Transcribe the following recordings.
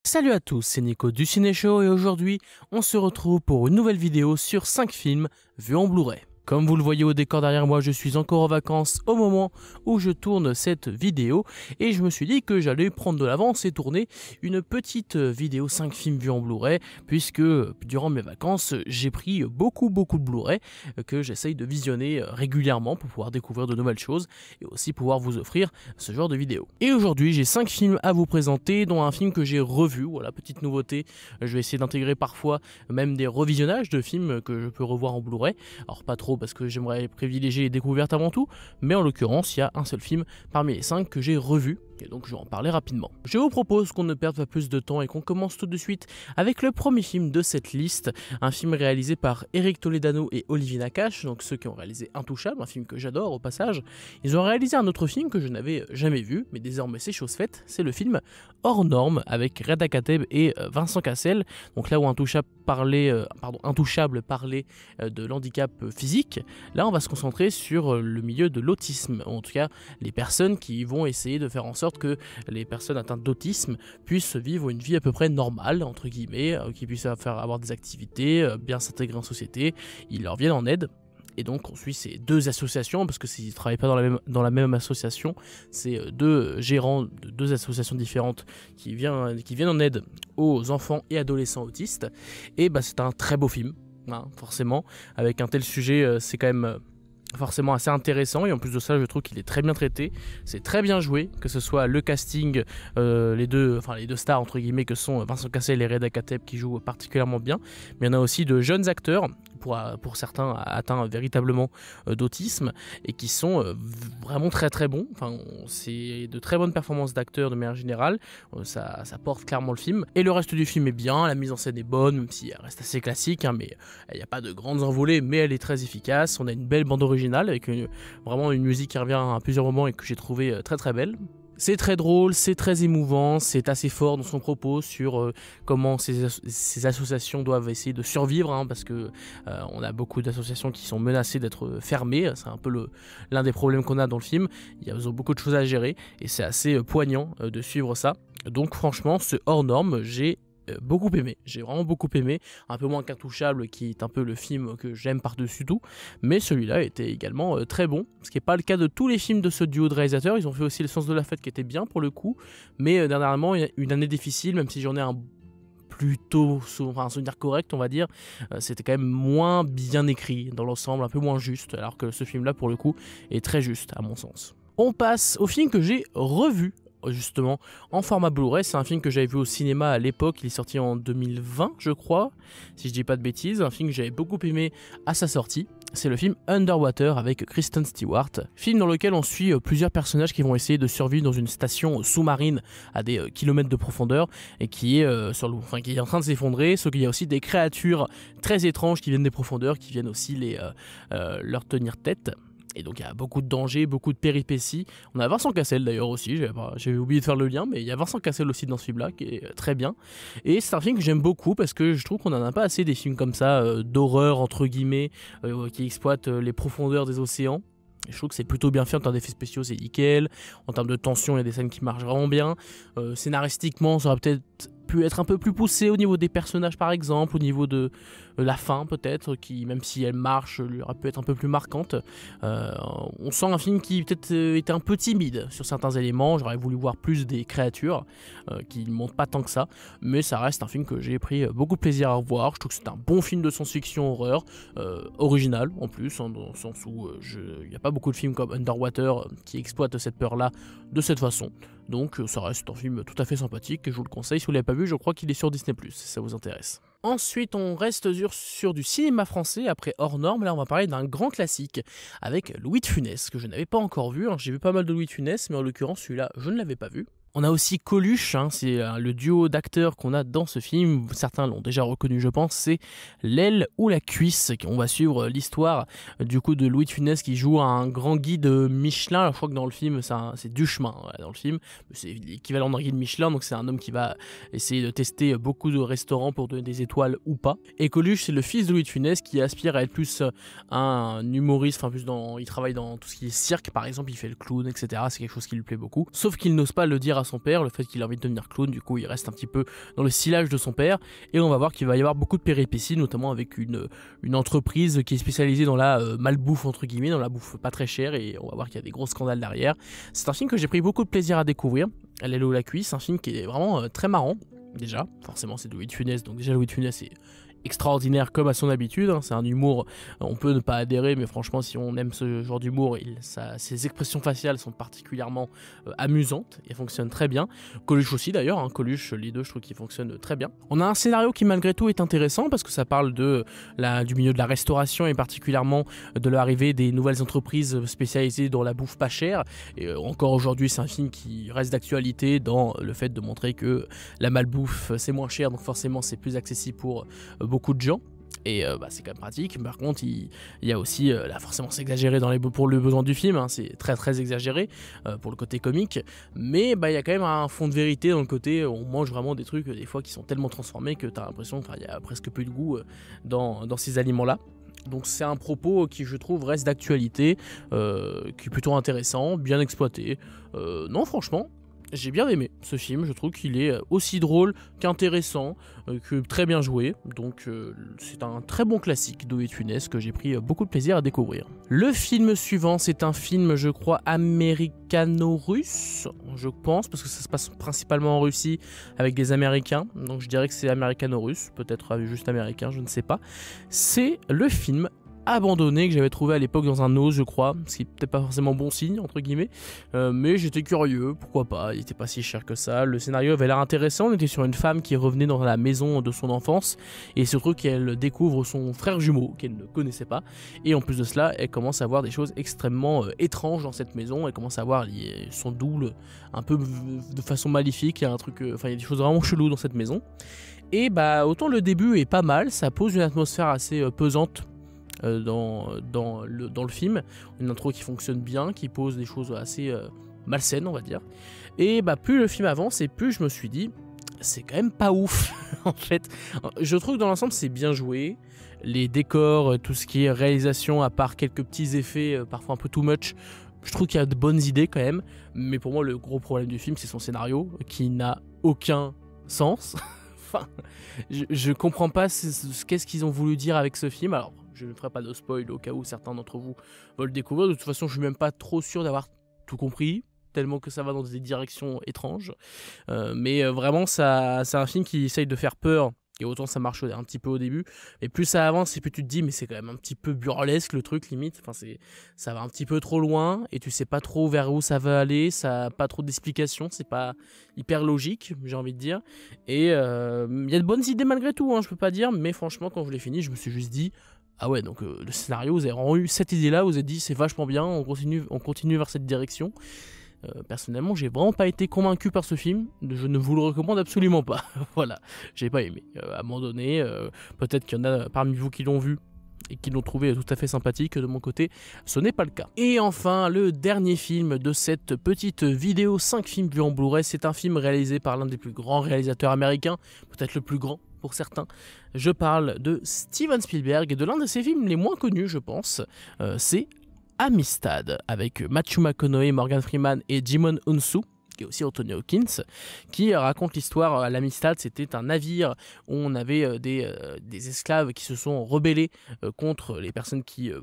Salut à tous, c'est Nico du Ciné Show et aujourd'hui, on se retrouve pour une nouvelle vidéo sur 5 films vus en Blu-ray. Comme vous le voyez au décor derrière moi, je suis encore en vacances au moment où je tourne cette vidéo et je me suis dit que j'allais prendre de l'avance et tourner une petite vidéo 5 films vus en Blu-ray puisque durant mes vacances, j'ai pris beaucoup de Blu-ray que j'essaye de visionner régulièrement pour pouvoir découvrir de nouvelles choses et aussi pouvoir vous offrir ce genre de vidéo. Et aujourd'hui, j'ai 5 films à vous présenter dont un film que j'ai revu, voilà, petite nouveauté, je vais essayer d'intégrer parfois même des revisionnages de films que je peux revoir en Blu-ray, alors pas trop parce que j'aimerais privilégier les découvertes avant tout, mais en l'occurrence il y a un seul film parmi les 5 que j'ai revu, et donc je vais en parler rapidement. Je vous propose qu'on ne perde pas plus de temps et qu'on commence tout de suite avec le premier film de cette liste, un film réalisé par Eric Toledano et Olivier Nakache, donc ceux qui ont réalisé Intouchable, un film que j'adore au passage. Ils ont réalisé un autre film que je n'avais jamais vu, mais désormais c'est chose faite, c'est le film Hors Normes avec Reda Kateb et Vincent Cassel, donc là où Intouchable parlait de l'handicap physique, là on va se concentrer sur le milieu de l'autisme, en tout cas les personnes qui vont essayer de faire en sorte que les personnes atteintes d'autisme puissent vivre une vie à peu près normale, entre guillemets, qui puissent avoir des activités, bien s'intégrer en société, ils leur viennent en aide. Et donc on suit ces deux associations, parce que s'ils ne travaillent pas dans la même association, c'est deux gérants de deux associations différentes qui viennent en aide aux enfants et adolescents autistes. Et bah, c'est un très beau film, hein, forcément, avec un tel sujet, c'est quand même forcément assez intéressant, et en plus de ça je trouve qu'il est très bien traité, c'est très bien joué, que ce soit le casting, les deux stars entre guillemets que sont Vincent Cassel et Reda Kateb qui jouent particulièrement bien, mais il y en a aussi de jeunes acteurs pour certains atteints véritablement d'autisme et qui sont vraiment très bons, enfin c'est de très bonnes performances d'acteurs de manière générale, ça porte clairement le film, et le reste du film est bien, la mise en scène est bonne, même si elle reste assez classique, hein, mais il n'y a pas de grandes envolées, mais elle est très efficace, on a une belle bande originale avec vraiment une musique qui revient à plusieurs moments et que j'ai trouvé très belle. C'est très drôle, c'est très émouvant, c'est assez fort dans son propos sur comment ces associations doivent essayer de survivre, hein, parce que on a beaucoup d'associations qui sont menacées d'être fermées, c'est un peu l'un des problèmes qu'on a dans le film, ils ont beaucoup de choses à gérer et c'est assez poignant de suivre ça. Donc franchement, ce Hors Normes, j'ai beaucoup aimé, j'ai vraiment beaucoup aimé, un peu moins qu'Intouchable qui est un peu le film que j'aime par-dessus tout, mais celui-là était également très bon, ce qui n'est pas le cas de tous les films de ce duo de réalisateurs. Ils ont fait aussi Le Sens de la Fête qui était bien pour le coup, mais dernièrement une année difficile, même si j'en ai un souvenir correct on va dire, c'était quand même moins bien écrit dans l'ensemble, un peu moins juste, alors que ce film là pour le coup est très juste à mon sens. On passe au film que j'ai revu justement en format Blu-ray. C'est un film que j'avais vu au cinéma à l'époque, il est sorti en 2020 je crois, si je dis pas de bêtises, un film que j'avais beaucoup aimé à sa sortie. C'est le film Underwater avec Kristen Stewart, film dans lequel on suit plusieurs personnages qui vont essayer de survivre dans une station sous-marine à des kilomètres de profondeur et qui est, qui est en train de s'effondrer, sauf qu'il y a aussi des créatures très étranges qui viennent des profondeurs, qui viennent aussi leur tenir tête. Et donc il y a beaucoup de dangers, beaucoup de péripéties. On a Vincent Cassel d'ailleurs aussi, j'avais oublié de faire le lien, mais il y a Vincent Cassel aussi dans ce film-là, qui est très bien. Et c'est un film que j'aime beaucoup parce que je trouve qu'on en a pas assez des films comme ça, d'horreur entre guillemets, qui exploitent les profondeurs des océans. Et je trouve que c'est plutôt bien fait en termes d'effets spéciaux, c'est nickel. En termes de tension, il y a des scènes qui marchent vraiment bien. Scénaristiquement, ça aurait peut-être pu être un peu plus poussé au niveau des personnages par exemple, au niveau de la fin peut-être, qui même si elle marche, lui aurait pu être un peu plus marquante. On sent un film qui peut-être était un peu timide sur certains éléments, j'aurais voulu voir plus des créatures qui ne montrent pas tant que ça, mais ça reste un film que j'ai pris beaucoup de plaisir à revoir. Je trouve que c'est un bon film de science-fiction horreur, original en plus, hein, dans le sens où il n'y a pas beaucoup de films comme Underwater qui exploitent cette peur-là de cette façon. Donc ça reste un film tout à fait sympathique et je vous le conseille si vous ne l'avez pas vu, je crois qu'il est sur Disney+, si ça vous intéresse. Ensuite, on reste sur du cinéma français après Hors Normes. Là, on va parler d'un grand classique avec Louis de Funès, que je n'avais pas encore vu. J'ai vu pas mal de Louis de Funès, mais en l'occurrence, celui-là, je ne l'avais pas vu. On a aussi Coluche, hein, c'est le duo d'acteurs qu'on a dans ce film, certains l'ont déjà reconnu je pense, c'est L'aile ou la cuisse. On va suivre l'histoire du coup de Louis de Funès qui joue un grand guide Michelin. Alors, je crois que dans le film c'est Duchemin, dans le film, c'est l'équivalent d'un guide Michelin, donc c'est un homme qui va essayer de tester beaucoup de restaurants pour donner des étoiles ou pas. Et Coluche c'est le fils de Louis de Funès qui aspire à être plus un humoriste, il travaille dans tout ce qui est cirque par exemple, il fait le clown etc, c'est quelque chose qui lui plaît beaucoup, sauf qu'il n'ose pas le dire à son père, le fait qu'il a envie de devenir clown, du coup il reste un petit peu dans le sillage de son père, et on va voir qu'il va y avoir beaucoup de péripéties, notamment avec une entreprise qui est spécialisée dans la malbouffe entre guillemets, dans la bouffe pas très chère, et on va voir qu'il y a des gros scandales derrière. C'est un film que j'ai pris beaucoup de plaisir à découvrir, Elle ou la cuisse, un film qui est vraiment très marrant, déjà, forcément c'est de Louis de Funès, donc déjà Louis de Funès est extraordinaire comme à son habitude, hein. C'est un humour, on peut ne pas adhérer, mais franchement si on aime ce genre d'humour, ses expressions faciales sont particulièrement amusantes et fonctionnent très bien. Coluche aussi d'ailleurs, hein. Coluche, les deux je trouve qu'ils fonctionnent très bien. On a un scénario qui malgré tout est intéressant parce que ça parle du milieu de la restauration et particulièrement de l'arrivée des nouvelles entreprises spécialisées dans la bouffe pas chère, et encore aujourd'hui c'est un film qui reste d'actualité dans le fait de montrer que la malbouffe c'est moins cher, donc forcément c'est plus accessible pour beaucoup de gens, et c'est quand même pratique. Par contre il y a aussi là forcément c'est exagéré pour le besoin du film, hein, c'est très très exagéré pour le côté comique, mais il y a quand même un fond de vérité dans le côté on mange vraiment des trucs des fois qui sont tellement transformés que tu as l'impression qu'il y a presque plus de goût dans ces aliments là. Donc c'est un propos qui je trouve reste d'actualité, qui est plutôt intéressant, bien exploité. Non franchement j'ai bien aimé ce film, je trouve qu'il est aussi drôle qu'intéressant, que très bien joué, donc c'est un très bon classique de Louis de Funès que j'ai pris beaucoup de plaisir à découvrir. Le film suivant, c'est un film, je crois, américano-russe, je pense, parce que ça se passe principalement en Russie avec des Américains, donc je dirais que c'est américano-russe, peut-être juste américain, je ne sais pas. C'est le film Abandonné que j'avais trouvé à l'époque dans un os je crois, ce qui est peut-être pas forcément bon signe entre guillemets, mais j'étais curieux, pourquoi pas, il était pas si cher que ça, le scénario avait l'air intéressant, on était sur une femme qui revenait dans la maison de son enfance et surtout qu'elle découvre son frère jumeau qu'elle ne connaissait pas, et en plus de cela elle commence à voir des choses extrêmement étranges dans cette maison, elle commence à voir son double un peu de façon maléfique, il y a il y a des choses vraiment cheloues dans cette maison, et autant le début est pas mal, ça pose une atmosphère assez pesante dans le film, une intro qui fonctionne bien, qui pose des choses assez malsaines on va dire, et plus le film avance et plus je me suis dit c'est quand même pas ouf en fait. Je trouve que dans l'ensemble c'est bien joué, les décors, tout ce qui est réalisation, à part quelques petits effets parfois un peu too much, je trouve qu'il y a de bonnes idées quand même, mais pour moi le gros problème du film c'est son scénario qui n'a aucun sens. Enfin, je comprends pas qu'est-ce qu'ils ont voulu dire avec ce film. Alors je ne ferai pas de spoil au cas où certains d'entre vous veulent découvrir. De toute façon, je suis même pas trop sûr d'avoir tout compris, tellement que ça va dans des directions étranges. Mais vraiment, c'est un film qui essaye de faire peur. Et autant ça marche un petit peu au début, mais plus ça avance et plus tu te dis mais c'est quand même un petit peu burlesque le truc limite, ça va un petit peu trop loin et tu sais pas trop vers où ça va aller, ça a pas trop d'explications, c'est pas hyper logique j'ai envie de dire, et il y a de bonnes idées malgré tout, hein, je peux pas dire, mais franchement quand je l'ai fini je me suis juste dit ah ouais, donc le scénario, vous avez vraiment eu cette idée-là, vous avez dit c'est vachement bien, on continue vers cette direction. Personnellement, j'ai vraiment pas été convaincu par ce film, je ne vous le recommande absolument pas. Voilà, j'ai pas aimé. À un moment donné, peut-être qu'il y en a parmi vous qui l'ont vu et qui l'ont trouvé tout à fait sympathique, de mon côté, ce n'est pas le cas. Et enfin, le dernier film de cette petite vidéo, 5 films vus en Blu-ray, c'est un film réalisé par l'un des plus grands réalisateurs américains, peut-être le plus grand pour certains. Je parle de Steven Spielberg et de l'un de ses films les moins connus, je pense, c'est Amistad, avec Matthew McConaughey, Morgan Freeman et Djimon Hounsou, qui est aussi Anthony Hopkins, qui raconte l'histoire à l'Amistad. C'était un navire où on avait des esclaves qui se sont rebellés contre les personnes qui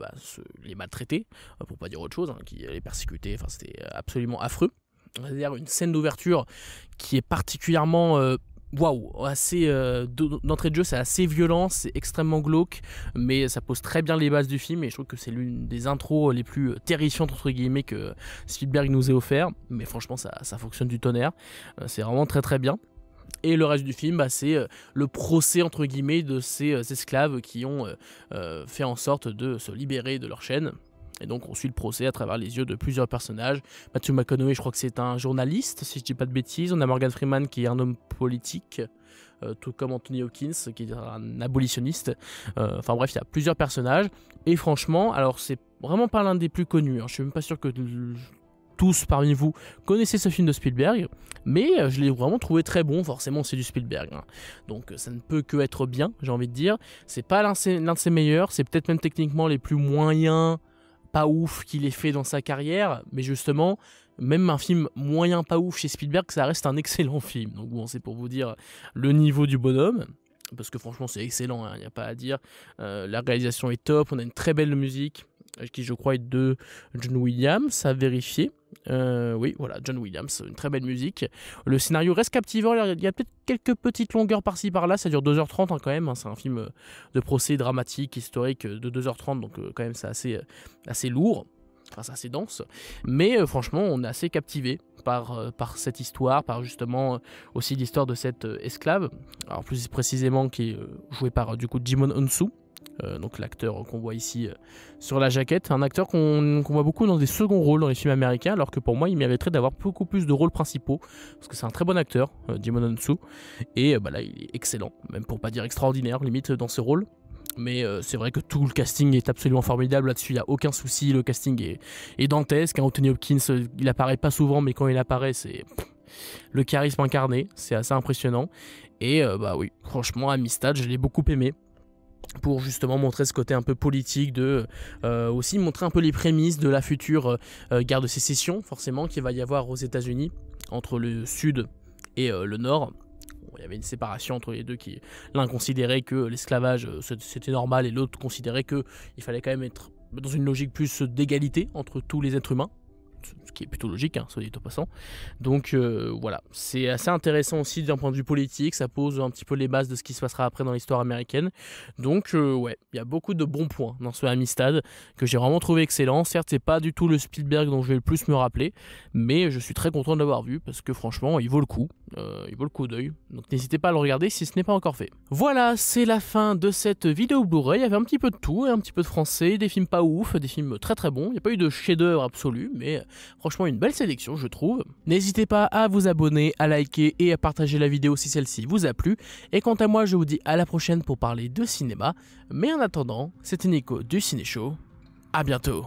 les maltraitaient, pour pas dire autre chose, hein, qui les persécutaient, enfin c'était absolument affreux. C'est-à-dire une scène d'ouverture qui est particulièrement d'entrée de jeu, c'est assez violent, c'est extrêmement glauque, mais ça pose très bien les bases du film et je trouve que c'est l'une des intros les plus terrifiantes entre guillemets que Spielberg nous ait offert, mais franchement ça fonctionne du tonnerre, c'est vraiment très très bien. Et le reste du film, c'est le procès entre guillemets de ces esclaves qui ont fait en sorte de se libérer de leur chaîne. Et donc on suit le procès à travers les yeux de plusieurs personnages. Matthew McConaughey, je crois que c'est un journaliste, si je dis pas de bêtises. On a Morgan Freeman qui est un homme politique, tout comme Anthony Hopkins qui est un abolitionniste. Enfin bref, il y a plusieurs personnages. Et franchement, alors c'est vraiment pas l'un des plus connus, hein. Je suis même pas sûr que tous parmi vous connaissez ce film de Spielberg, mais je l'ai vraiment trouvé très bon. Forcément c'est du Spielberg, hein. Donc ça ne peut que être bien, j'ai envie de dire. C'est pas l'un de ses meilleurs, c'est peut-être même techniquement les plus moyens, pas ouf qu'il ait fait dans sa carrière, mais justement même un film moyen pas ouf chez Spielberg, ça reste un excellent film. Donc bon, c'est pour vous dire le niveau du bonhomme. Parce que franchement c'est excellent, il n'y a pas à dire. La réalisation est top, on a une très belle musique, qui je crois est de John Williams, à vérifier. Oui, voilà, John Williams, une très belle musique. Le scénario reste captivant, il y a peut-être quelques petites longueurs par-ci par-là, ça dure 2h30 quand même, c'est un film de procès dramatique, historique de 2h30, donc quand même c'est assez lourd. Enfin, c'est assez dense, mais franchement, on est assez captivé par cette histoire, par justement aussi l'histoire de cette esclave, alors plus précisément qui est joué par du coup Djimon Hounsou, donc l'acteur qu'on voit ici sur la jaquette, un acteur qu'on voit beaucoup dans des seconds rôles dans les films américains, alors que pour moi il mériterait d'avoir beaucoup plus de rôles principaux, parce que c'est un très bon acteur, Djimon Hounsou, et là il est excellent, même pour pas dire extraordinaire limite dans ce rôle. Mais c'est vrai que tout le casting est absolument formidable là-dessus, il n'y a aucun souci, le casting est dantesque. Anthony Hopkins, il apparaît pas souvent, mais quand il apparaît, c'est le charisme incarné, c'est assez impressionnant. Et oui, franchement, Amistad, je l'ai beaucoup aimé, pour justement montrer ce côté un peu politique, aussi montrer un peu les prémices de la future guerre de sécession, forcément, qu'il va y avoir aux États-Unis, entre le Sud et le Nord. Il y avait une séparation entre les deux, l'un considérait que l'esclavage c'était normal et l'autre considérait qu'il fallait quand même être dans une logique plus d'égalité entre tous les êtres humains, ce qui est plutôt logique, soit dit au passant. Donc voilà, c'est assez intéressant aussi d'un point de vue politique, ça pose un petit peu les bases de ce qui se passera après dans l'histoire américaine. Donc ouais, il y a beaucoup de bons points dans ce Amistad que j'ai vraiment trouvé excellent. Certes, c'est pas du tout le Spielberg dont je vais le plus me rappeler, mais je suis très content de l'avoir vu parce que franchement, il vaut le coup. Il vaut le coup d'œil, donc n'hésitez pas à le regarder si ce n'est pas encore fait. Voilà, c'est la fin de cette vidéo Blu-ray. Il y avait un petit peu de tout, un petit peu de français, des films pas ouf, des films très très bons. Il n'y a pas eu de chef-d'œuvre absolu, mais franchement une belle sélection je trouve. N'hésitez pas à vous abonner, à liker et à partager la vidéo si celle-ci vous a plu. Et quant à moi, je vous dis à la prochaine pour parler de cinéma. Mais en attendant, c'était Nico du Ciné Show. À bientôt.